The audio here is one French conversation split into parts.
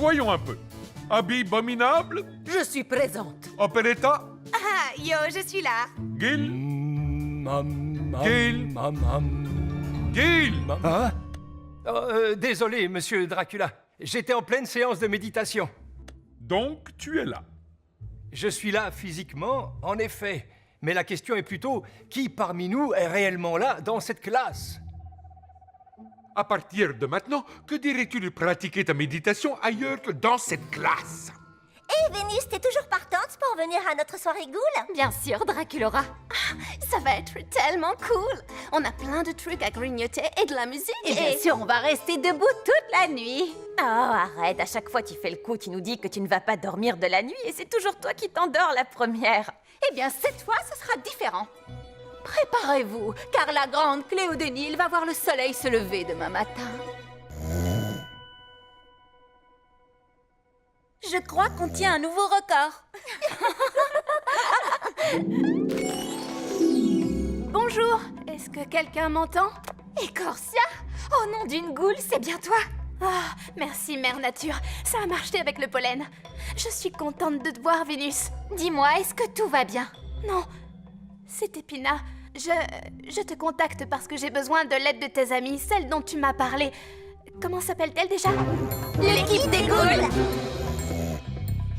Voyons un peu. Abominable, Je suis présente. Operetta, Ah, yo, je suis là. Gil, Gil, Gil. Hein? Désolé, monsieur Dracula. J'étais en pleine séance de méditation. Donc, tu es là. Je suis là physiquement, en effet. Mais la question est plutôt, qui parmi nous est réellement là dans cette classe? À partir de maintenant, que dirais-tu de pratiquer ta méditation ailleurs que dans cette classe? Et Vénus, t'es toujours partante pour venir à notre soirée Ghoul? Bien sûr, Draculora. Ah, ça va être tellement cool. On a plein de trucs à grignoter et de la musique. Et bien sûr, on va rester debout toute la nuit. Oh, arrête, à chaque fois tu fais le coup, tu nous dis que tu ne vas pas dormir de la nuit et c'est toujours toi qui t'endors la première. Eh bien, cette fois, ce sera différent. Préparez-vous, car la grande Cléo de Nil va voir le soleil se lever demain matin. Je crois qu'on tient un nouveau record. Bonjour, est-ce que quelqu'un m'entend? Écorcia? Oh nom d'une goule, c'est bien toi? Ah, merci Mère Nature, ça a marché avec le pollen. Je suis contente de te voir, Vénus. Dis-moi, est-ce que tout va bien? Non, c'est Épina. Je te contacte parce que j'ai besoin de l'aide de tes amies, celle dont tu m'as parlé. Comment s'appelle-t-elle déjà? L'équipe des Ghouls.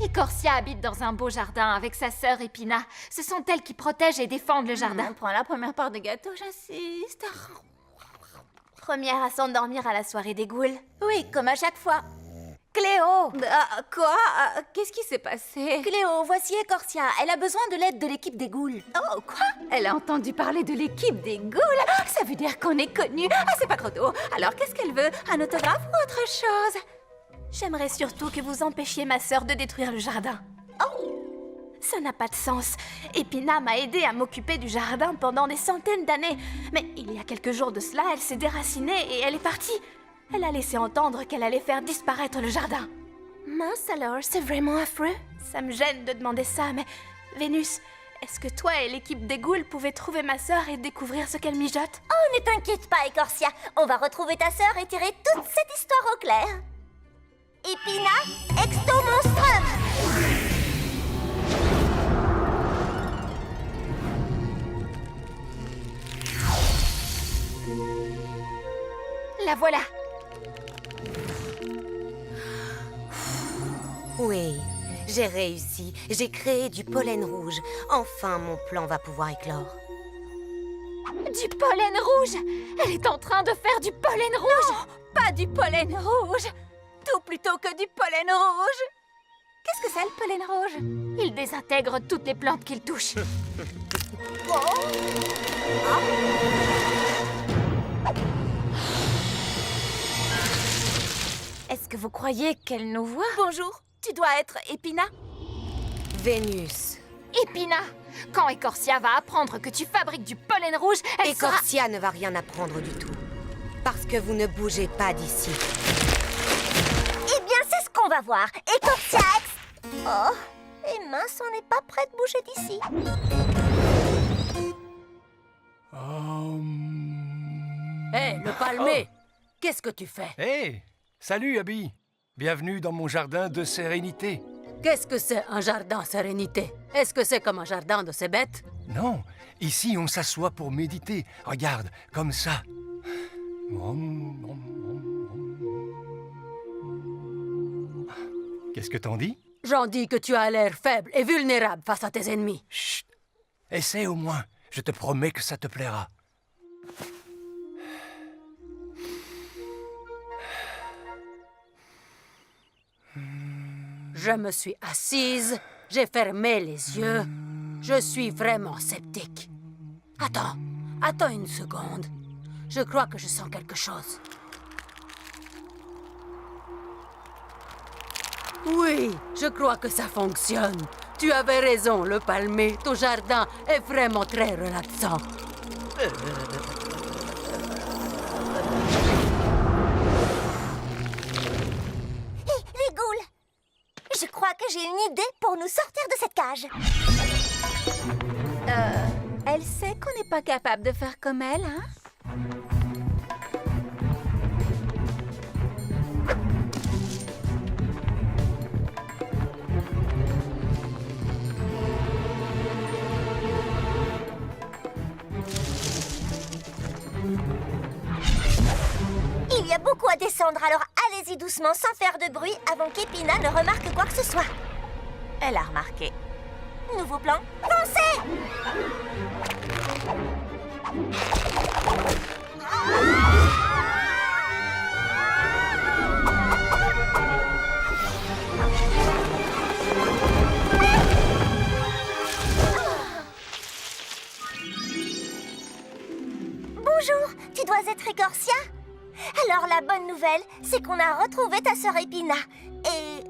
Écorcia habite dans un beau jardin avec sa sœur Épina. Ce sont elles qui protègent et défendent le jardin. Prends la première part de gâteau, j'insiste. Première à s'endormir à la soirée des Ghouls. Oui, comme à chaque fois. Cléo! Quoi? Qu'est-ce qui s'est passé? Cléo, voici Écorcia. Elle a besoin de l'aide de l'équipe des Ghouls. Oh, quoi? Elle a entendu parler de l'équipe des Ghouls? Ça veut dire qu'on est connus. Ah, c'est pas trop tôt. Alors, qu'est-ce qu'elle veut? Un autographe ou autre chose? J'aimerais surtout que vous empêchiez ma sœur de détruire le jardin. Oh! Ça n'a pas de sens. Épina m'a aidé à m'occuper du jardin pendant des centaines d'années. Mais il y a quelques jours de cela, elle s'est déracinée et elle est partie. Elle a laissé entendre qu'elle allait faire disparaître le jardin. Mince alors, c'est vraiment affreux. Ça me gêne de demander ça, mais... Vénus, est-ce que toi et l'équipe des Ghouls pouvaient trouver ma sœur et découvrir ce qu'elle mijote? Oh, ne t'inquiète pas, Écorcia. On va retrouver ta sœur et tirer toute cette histoire au clair. Épina, exto monstrum. La voilà. Oui, j'ai réussi. J'ai créé du pollen rouge. Enfin, mon plan va pouvoir éclore. Du pollen rouge! Elle est en train de faire du pollen rouge! Non, pas du pollen rouge! Tout plutôt que du pollen rouge! Qu'est-ce que c'est le pollen rouge? Il désintègre toutes les plantes qu'il touche. Est-ce que vous croyez qu'elle nous voit? Bonjour, tu dois être Épina? Vénus. Épina! Quand Écorcia va apprendre que tu fabriques du pollen rouge, elle sera... Écorcia ne va rien apprendre du tout. Parce que vous ne bougez pas d'ici. Eh bien, c'est ce qu'on va voir. Écorcia Oh, et mince, on n'est pas prêt de bouger d'ici. Hé, le palmé, qu'est-ce que tu fais? Hé! Salut, Abby! Bienvenue dans mon jardin de sérénité. Qu'est-ce que c'est un jardin sérénité? Est-ce que c'est comme un jardin de ces bêtes? Non, ici on s'assoit pour méditer. Regarde, comme ça. Qu'est-ce que t'en dis? J'en dis que tu as l'air faible et vulnérable face à tes ennemis. Chut! Essaie au moins. Je te promets que ça te plaira. Je me suis assise, j'ai fermé les yeux. Je suis vraiment sceptique. Attends une seconde. Je crois que je sens quelque chose. Oui, je crois que ça fonctionne. Tu avais raison, le palmé. Ton jardin est vraiment très relaxant. Les Ghouls! Je crois que j'ai une idée pour nous sortir de cette cage. Elle sait qu'on n'est pas capable de faire comme elle, hein? doit descendre, alors allez-y doucement, sans faire de bruit, avant qu'Épina ne remarque quoi que ce soit. Elle a remarqué. Nouveau plan, foncez! Bonjour, tu dois être Écorcia? Alors la bonne nouvelle, c'est qu'on a retrouvé ta sœur Épina. Et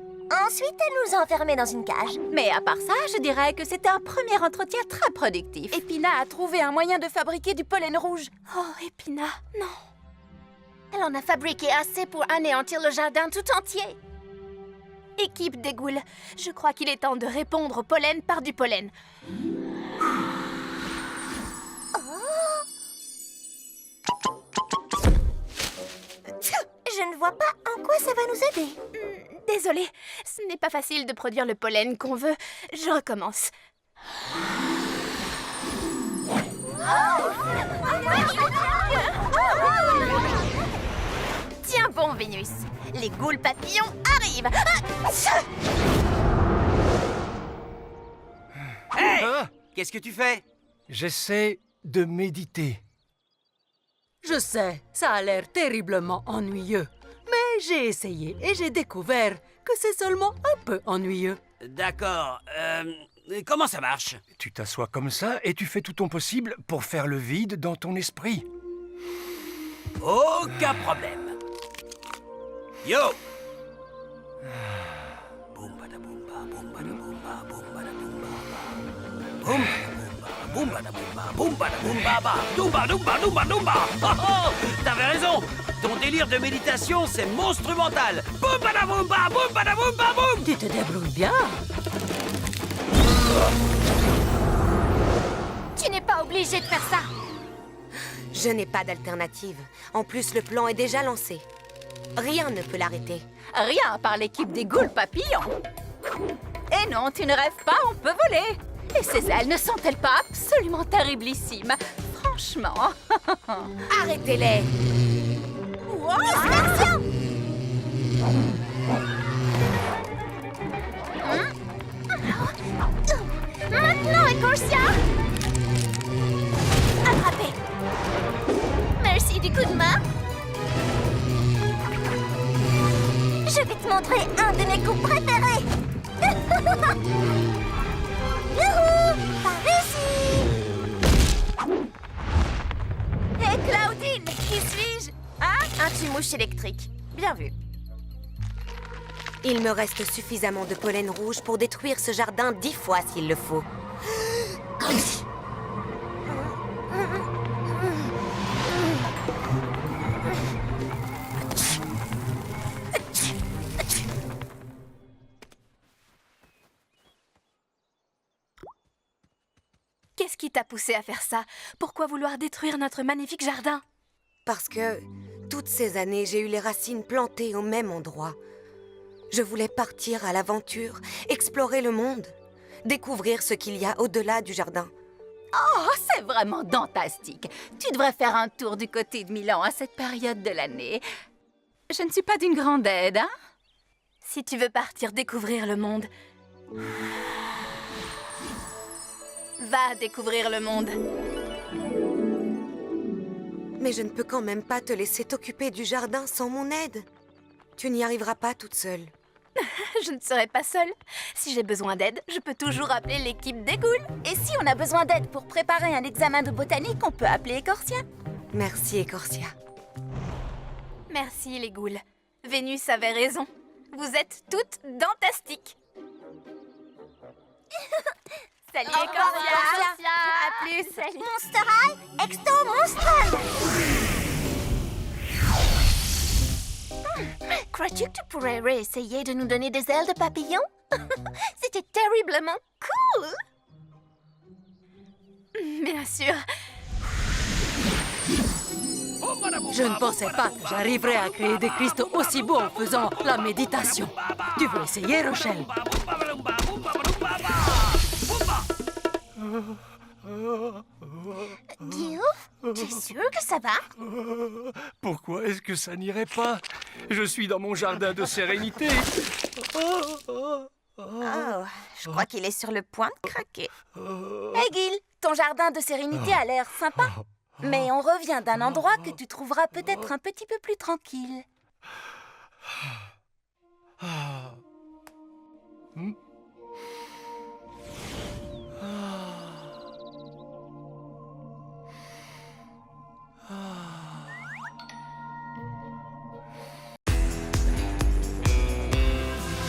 ensuite, elle nous a enfermés dans une cage. Mais à part ça, je dirais que c'était un premier entretien très productif. Épina a trouvé un moyen de fabriquer du pollen rouge. Oh, Épina, non. Elle en a fabriqué assez pour anéantir le jardin tout entier. Équipe des ghouls, je crois qu'il est temps de répondre au pollen par du pollen. Je ne vois pas en quoi ça va nous aider. Désolée, ce n'est pas facile de produire le pollen qu'on veut. Je recommence. Tiens bon, Vénus. Les ghouls papillons arrivent. Hey! Hein? Qu'est-ce que tu fais? J'essaie de méditer. Je sais, ça a l'air terriblement ennuyeux. Mais j'ai essayé et j'ai découvert que c'est seulement un peu ennuyeux. D'accord. Comment ça marche? Tu t'assois comme ça et tu fais tout ton possible pour faire le vide dans ton esprit. Aucun problème. Yo! Boum badaboumba, boum badaboumba, boum badaboumba. Boum badaboumba, boum badaboumba, boum badaboumba, ba. Doumba, doumba, doumba, doumba. Oh oh! T'avais raison! Ton délire de méditation, c'est monstrumental. Boum badaboumba, boum badaboumba, boum! Tu te débrouilles bien. Tu n'es pas obligé de faire ça. Je n'ai pas d'alternative. En plus, le plan est déjà lancé. Rien ne peut l'arrêter. Rien par l'équipe des ghouls papillons. Et non, tu ne rêves pas, on peut voler. Et ces ailes ne sont-elles pas absolument terriblissimes? Franchement. Arrêtez-les! Maintenant, Écorcia! Attrapé! Merci du coup de main! Je vais te montrer un de mes coups préférés! Youhou! Par ici! Hé, Claudine, qui suis-je? Hein? Un tue-mouche électrique. Bien vu. Il me reste suffisamment de pollen rouge pour détruire ce jardin 10 fois s'il le faut. Qu'est-ce qui t'a poussé à faire ça? Pourquoi vouloir détruire notre magnifique jardin? Parce que toutes ces années, j'ai eu les racines plantées au même endroit. Je voulais partir à l'aventure, explorer le monde, découvrir ce qu'il y a au-delà du jardin. Oh, c'est vraiment fantastique. Tu devrais faire un tour du côté de Milan à cette période de l'année. Je ne suis pas d'une grande aide, hein? Si tu veux partir découvrir le monde, va découvrir le monde. Mais je ne peux quand même pas te laisser t'occuper du jardin sans mon aide. Tu n'y arriveras pas toute seule. Je ne serai pas seule. Si j'ai besoin d'aide, je peux toujours appeler l'équipe des ghouls. Et si on a besoin d'aide pour préparer un examen de botanique, on peut appeler Écorcia. Merci, Écorcia. Merci les ghouls. Vénus avait raison. Vous êtes toutes fantastiques. Salut Écorcia. À plus. Monster High, Exto Monstral! Crois-tu que tu pourrais réessayer de nous donner des ailes de papillon? C'était terriblement cool. Bien sûr. Je ne pensais pas que j'arriverais à créer des cristaux aussi beaux en faisant la méditation. Tu veux essayer, Rochelle? Guillaume, tu es sûr que ça va? Pourquoi est-ce que ça n'irait pas? Je suis dans mon jardin de sérénité. Oh, je crois qu'il est sur le point de craquer. Hé Gil, ton jardin de sérénité a l'air sympa. Mais on revient d'un endroit que tu trouveras peut-être un petit peu plus tranquille.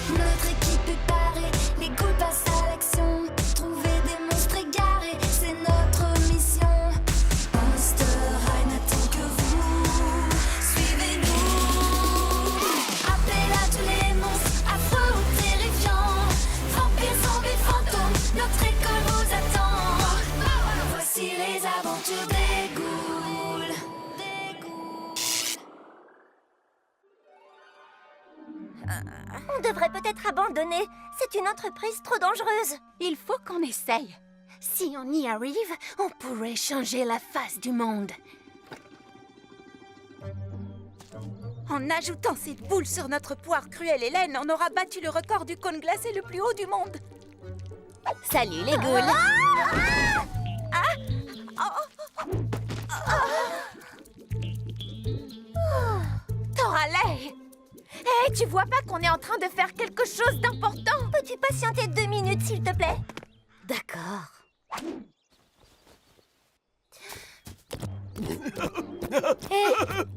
Notre équipe est parée, les ghouls passent à l'action. Trouver des monstres égarés, c'est notre mission. Monster High n'attend que vous, suivez-nous. Appelez là tous les monstres, affreux ou terrifiants. Vampires, zombies, fantômes, notre école vous attend. Voici les aventures des ghouls. On devrait peut-être abandonner. C'est une entreprise trop dangereuse. Il faut qu'on essaye. Si on y arrive, on pourrait changer la face du monde. En ajoutant cette boule sur notre poire cruelle Hélène, on aura battu le record du cône glacé le plus haut du monde. Salut les ghouls. Toralei! Hé, tu vois pas qu'on est en train de faire quelque chose d'important? Peux-tu patienter 2 minutes, s'il te plaît? D'accord.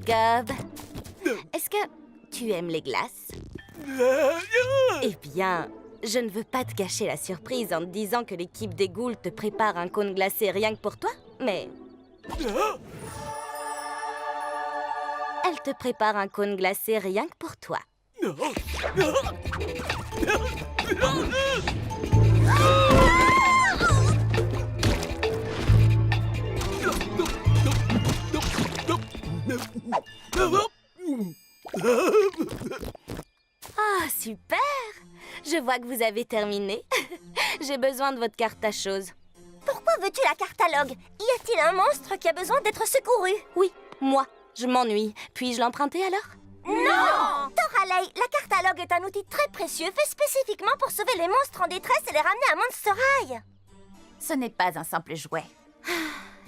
Gob, est-ce que tu aimes les glaces? Eh bien, je ne veux pas te gâcher la surprise en te disant que l'équipe des ghouls te prépare un cône glacé rien que pour toi, mais... Elle te prépare un cône glacé rien que pour toi. Ah, super! Je vois que vous avez terminé. J'ai besoin de votre carte à choses. Pourquoi veux-tu la cartalogue? Y a-t-il un monstre qui a besoin d'être secouru? Oui, moi. Je m'ennuie. Puis-je l'emprunter alors? Non! Toralei, la cartalogue est un outil très précieux fait spécifiquement pour sauver les monstres en détresse et les ramener à Monster High. Ce n'est pas un simple jouet.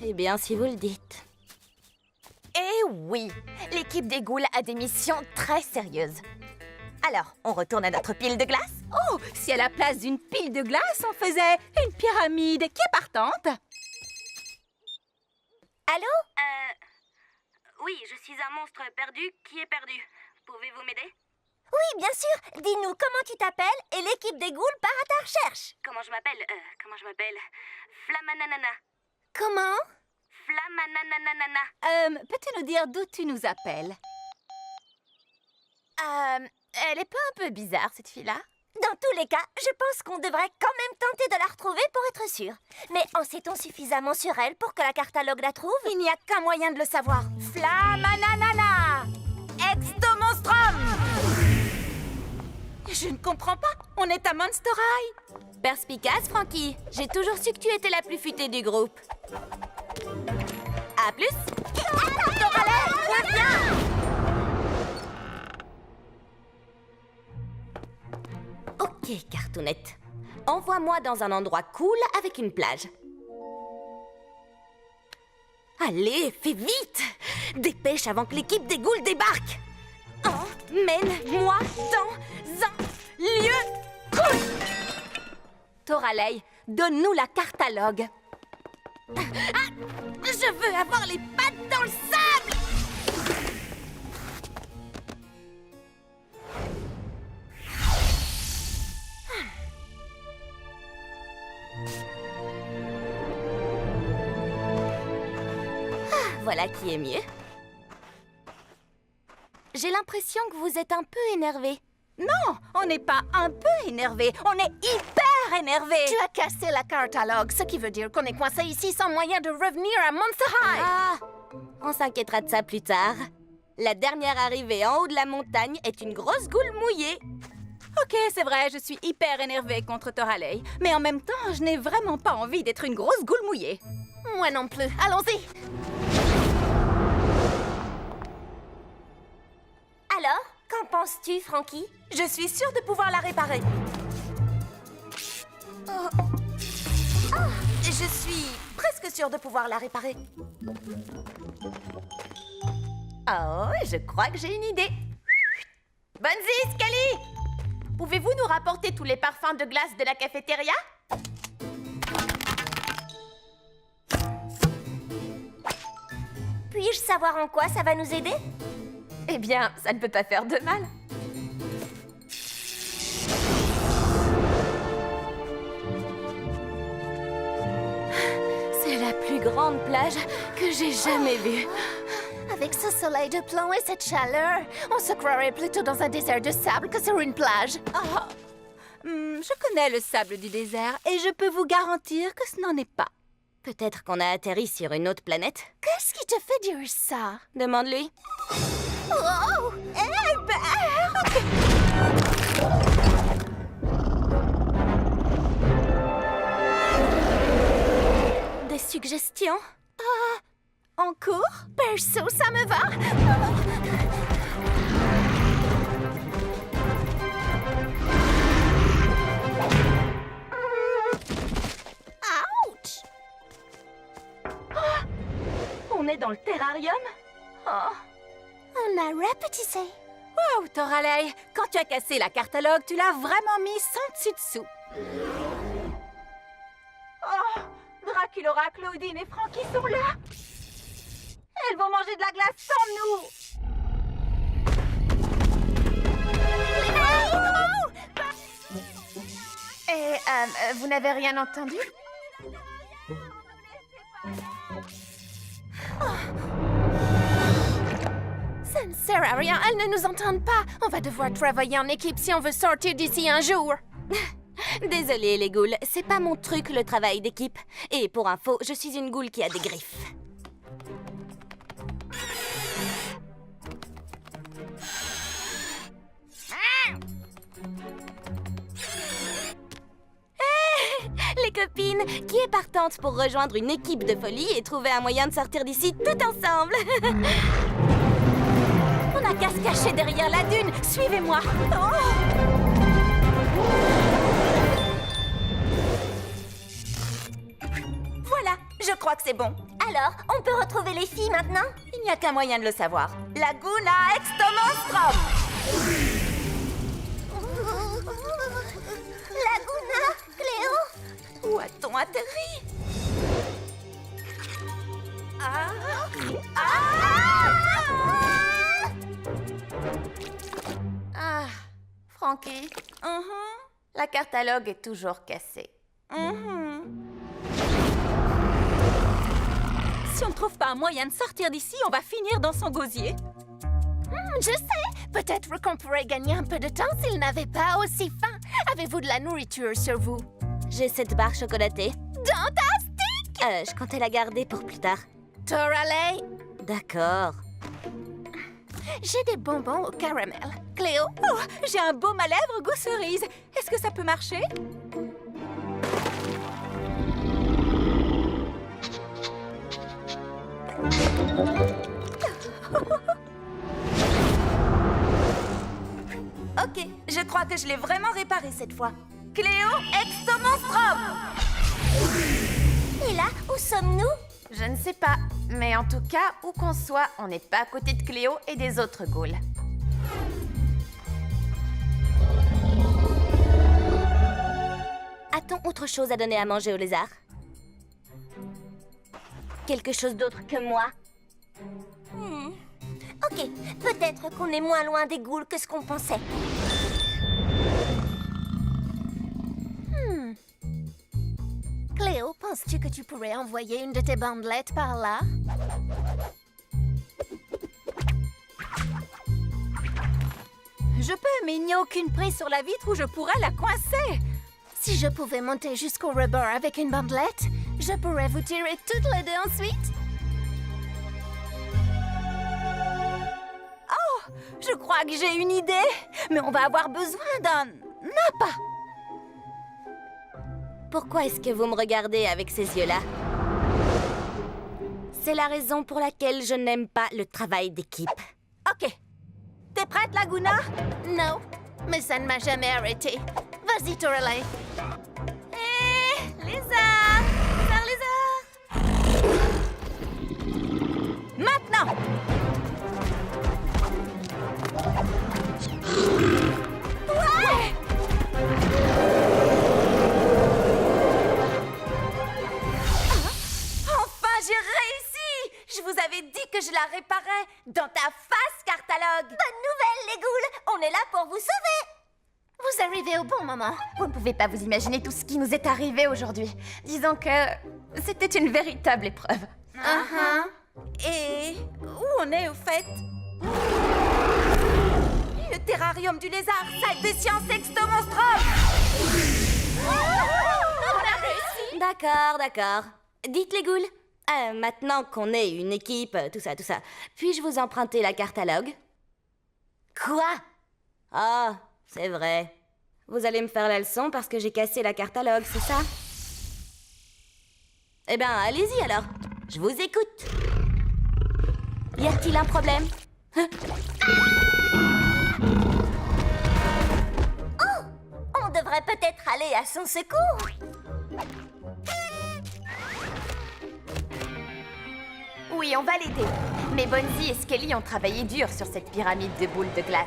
Eh bien, si vous le dites. Eh oui, l'équipe des ghouls a des missions très sérieuses. Alors, on retourne à notre pile de glace? Oh, si à la place d'une pile de glace, on faisait une pyramide. Qui est partante? Allô? Oui, je suis un monstre perdu qui est perdu. Pouvez-vous m'aider? Oui, bien sûr. Dis-nous comment tu t'appelles et l'équipe des ghouls part à ta recherche. Comment je m'appelle? Flamananana. Comment? Flamananana. Peux-tu nous dire d'où tu nous appelles? Elle est pas un peu bizarre, cette fille-là? Dans tous les cas, je pense qu'on devrait quand même tenter de la retrouver pour être sûr. Mais en sait-on suffisamment sur elle pour que la cartalogue la trouve? Il n'y a qu'un moyen de le savoir. Flamananana! Exto monstrum! Je ne comprends pas. On est à Monster High. Perspicace, Frankie. J'ai toujours su que tu étais la plus futée du groupe. À plus! Ok, Cartoonette. Envoie-moi dans un endroit cool avec une plage. Allez, fais vite! Dépêche avant que l'équipe des ghouls débarque! Emmène-moi dans un lieu cool! Toralei, donne-nous la cartalogue. Je veux avoir les pattes dans le sable! Voilà qui est mieux. J'ai l'impression que vous êtes un peu énervé. Non, on n'est pas un peu énervé. On est hyper énervé. Tu as cassé la cartalogue, ce qui veut dire qu'on est coincé ici sans moyen de revenir à Monster High. Ah, on s'inquiétera de ça plus tard. La dernière arrivée en haut de la montagne est une grosse goule mouillée. Ok, c'est vrai, je suis hyper énervée contre Toralei. Mais en même temps, je n'ai vraiment pas envie d'être une grosse goule mouillée. Moi non plus. Allons-y. Alors, qu'en penses-tu, Frankie? Je suis sûre de pouvoir la réparer. Je suis presque sûre de pouvoir la réparer. Oh, je crois que j'ai une idée. Bonzi, Scully! Pouvez-vous nous rapporter tous les parfums de glace de la cafétéria? Puis-je savoir en quoi ça va nous aider? Eh bien, ça ne peut pas faire de mal. C'est la plus grande plage que j'ai jamais vue. Avec ce soleil de plomb et cette chaleur, on se croirait plutôt dans un désert de sable que sur une plage. Je connais le sable du désert et je peux vous garantir que ce n'en est pas. Peut-être qu'on a atterri sur une autre planète. Qu'est-ce qui te fait dire ça? Demande-lui. Oh! Des suggestions? En cours? Perso, ça me va. Ouch! On est dans le terrarium? On a rapetissé. Wow, Toralei, quand tu as cassé la cartalogue, tu l'as vraiment mis sans dessus-dessous. Oh, Draculaura, Claudine et Frankie sont là. Elles vont manger de la glace sans nous. Et vous n'avez rien entendu? Ça ne sert à rien, elles ne nous entendent pas. On va devoir travailler en équipe si on veut sortir d'ici un jour. Désolée, les ghouls, c'est pas mon truc le travail d'équipe. Et pour info, je suis une ghoul qui a des griffes. Les copines, qui est partante pour rejoindre une équipe de folie et trouver un moyen de sortir d'ici tout ensemble? On n'a qu'à se cacher derrière la dune. Suivez-moi. Voilà, je crois que c'est bon. Alors, on peut retrouver les filles maintenant? Il n'y a qu'un moyen de le savoir. Laguna Extomonstrum! Laguna, Cléo? Où a-t-on atterri? Frankie, la cartalogue est toujours cassée. Si on ne trouve pas un moyen de sortir d'ici, on va finir dans son gosier. Je sais. Peut-être qu'on pourrait gagner un peu de temps s'il n'avait pas aussi faim. Avez-vous de la nourriture sur vous? J'ai cette barre chocolatée. Fantastique! Je comptais la garder pour plus tard. Toralei, D'accord. j'ai des bonbons au caramel. Cléo? Oh, j'ai un baume à lèvres goût cerise. Est-ce que ça peut marcher? Ok, je crois que je l'ai vraiment réparé cette fois. Cléo Extomonstrum! Et là, où sommes-nous? Je ne sais pas, mais en tout cas, où qu'on soit, on n'est pas à côté de Cléo et des autres ghouls. A-t-on autre chose à donner à manger aux lézards? Quelque chose d'autre que moi? Ok, peut-être qu'on est moins loin des ghouls que ce qu'on pensait. Cléo, penses-tu que tu pourrais envoyer une de tes bandelettes par là? Je peux, mais il n'y a aucune prise sur la vitre où je pourrais la coincer. Si je pouvais monter jusqu'au rebord avec une bandelette, je pourrais vous tirer toutes les deux ensuite. Oh, je crois que j'ai une idée. Mais on va avoir besoin d'un appât. Pourquoi est-ce que vous me regardez avec ces yeux-là? C'est la raison pour laquelle je n'aime pas le travail d'équipe. Ok. T'es prête, Laguna? Non, mais ça ne m'a jamais arrêté. Vas-y, Torelei. Hé, lézard! Lézard! Maintenant! Ouais! Enfin, j'ai réussi! Je vous avais dit que je la réparais. Dans ta face, Cartalogue! Bonne nouvelle, les ghouls! On est là pour vous sauver! Vous arrivez au bon moment. Vous ne pouvez pas vous imaginer tout ce qui nous est arrivé aujourd'hui. Disons que c'était une véritable épreuve. Et où on est au fait? Le terrarium du lézard, salle des sciences exto-monstrum! On a réussi! D'accord. Dites les ghouls, maintenant qu'on est une équipe, tout ça, puis-je vous emprunter la catalogue? Quoi? Ah, c'est vrai. Vous allez me faire la leçon parce que j'ai cassé la catalogue, c'est ça? Eh ben, allez-y alors. Je vous écoute. Y a-t-il un problème? On devrait peut-être aller à son secours! Oui, on va l'aider. Mais Bonzi et Skelly ont travaillé dur sur cette pyramide de boules de glace.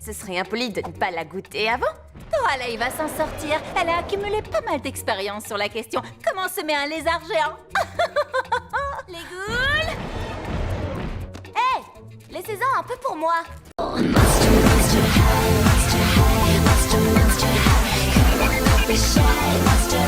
Ce serait impoli de ne pas la goûter avant. Toralei va s'en sortir. Elle a accumulé pas mal d'expérience sur la question. Comment se met un lézard géant? Les ghouls! Hé! Laissez-en un peu pour moi. Monster high, monster high, monster high. Come on, don't be shy, monster